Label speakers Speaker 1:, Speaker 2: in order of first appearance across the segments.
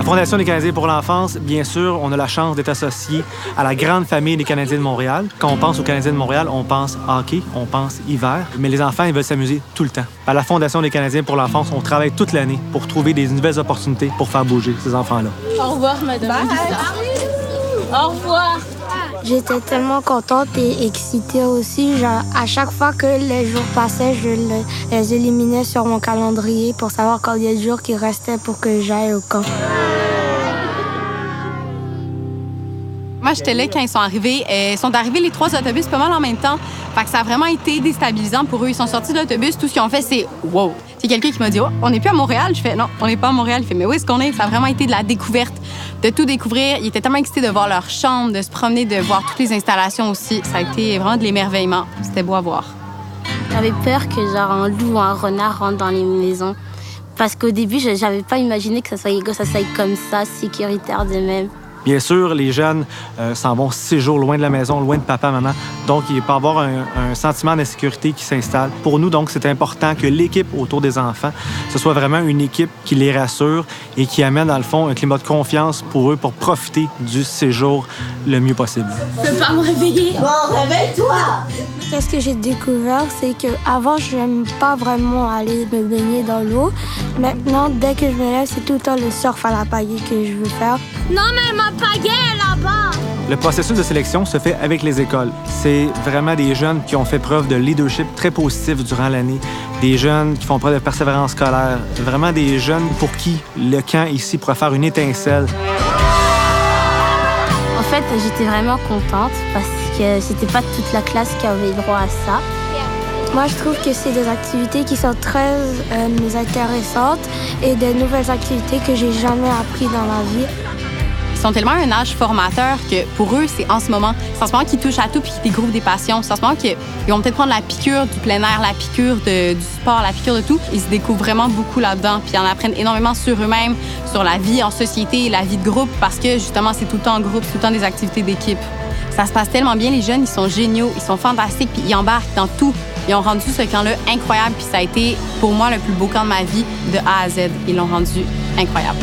Speaker 1: Fondation des Canadiens pour l'enfance, bien sûr, on a la chance d'être associé à la grande famille des Canadiens de Montréal. Quand on pense aux Canadiens de Montréal, on pense hockey, on pense hiver, mais les enfants, ils veulent s'amuser tout le temps. À la Fondation des Canadiens pour l'enfance, on travaille toute l'année pour trouver des nouvelles opportunités pour faire bouger ces enfants-là.
Speaker 2: Au revoir, madame. Au revoir.
Speaker 3: J'étais tellement contente et excitée aussi. À chaque fois que les jours passaient, je les éliminais sur mon calendrier pour savoir combien de jours qui restaient pour que j'aille au camp.
Speaker 4: Moi, j'étais là quand ils sont arrivés. Ils sont arrivés les 3 autobus pas mal en même temps. Fait que ça a vraiment été déstabilisant pour eux. Ils sont sortis de l'autobus. Tout ce qu'ils ont fait, c'est « wow ». C'est quelqu'un qui m'a dit « oh, on n'est plus à Montréal ». Je fais « non, on n'est pas à Montréal ». Il fait « mais où est-ce qu'on est ?» Ça a vraiment été de la découverte, de tout découvrir. Ils étaient tellement excités de voir leur chambre, de se promener, de voir toutes les installations aussi. Ça a été vraiment de l'émerveillement. C'était beau à voir.
Speaker 3: J'avais peur que genre un loup ou un renard rentre dans les maisons. Parce qu'au début, j'avais pas imaginé que ça soit comme ça, sécuritaire de même.
Speaker 1: Bien sûr, les jeunes s'en vont 6 jours loin de la maison, loin de papa, maman. Donc, il peut y avoir un sentiment d'insécurité qui s'installe. Pour nous, donc, c'est important que l'équipe autour des enfants, ce soit vraiment une équipe qui les rassure et qui amène, dans le fond, un climat de confiance pour eux pour profiter du séjour le mieux possible.
Speaker 2: Je peux pas me réveiller.
Speaker 5: Bon, réveille-toi!
Speaker 3: Qu'est-ce que j'ai découvert, c'est qu'avant, je n'aime pas vraiment aller me baigner dans l'eau. Maintenant, dès que je me lève, c'est tout le temps le surf à la pagaie que je veux faire.
Speaker 2: Non, mais ma pagaie est là-bas.
Speaker 1: Le processus de sélection se fait avec les écoles. C'est vraiment des jeunes qui ont fait preuve de leadership très positif durant l'année, des jeunes qui font preuve de persévérance scolaire, vraiment des jeunes pour qui le camp ici pourrait faire une étincelle.
Speaker 3: En fait, j'étais vraiment contente parce que c'était pas toute la classe qui avait droit à ça. Moi, je trouve que c'est des activités qui sont très intéressantes et des nouvelles activités que j'ai jamais apprises dans la vie.
Speaker 4: Ils sont tellement à un âge formateur que pour eux, c'est en ce moment qu'ils touchent à tout puis qu'ils découvrent des passions. C'est en ce moment qu'ils vont peut-être prendre la piqûre du plein air, la piqûre du sport, la piqûre de tout. Ils se découvrent vraiment beaucoup là-dedans puis ils en apprennent énormément sur eux-mêmes, sur la vie en société, la vie de groupe parce que justement, c'est tout le temps en groupe, tout le temps des activités d'équipe. Ça se passe tellement bien, les jeunes, ils sont géniaux, ils sont fantastiques puis ils embarquent dans tout. Ils ont rendu ce camp-là incroyable puis ça a été pour moi le plus beau camp de ma vie de A à Z. Ils l'ont rendu incroyable.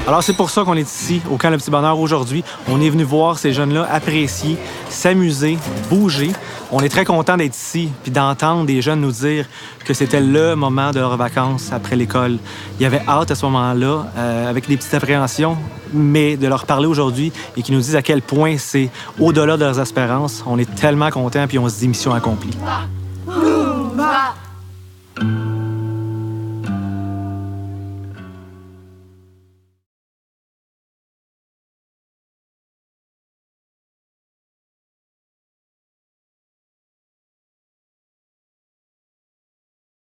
Speaker 1: Alors, c'est pour ça qu'on est ici, au Camp Le Petit Bonheur, aujourd'hui. On est venu voir ces jeunes-là apprécier, s'amuser, bouger. On est très contents d'être ici puis d'entendre des jeunes nous dire que c'était le moment de leurs vacances après l'école. Il y avait hâte à ce moment-là, avec des petites appréhensions, mais de leur parler aujourd'hui et qu'ils nous disent à quel point c'est au-delà de leurs espérances. On est tellement contents puis on se dit mission accomplie.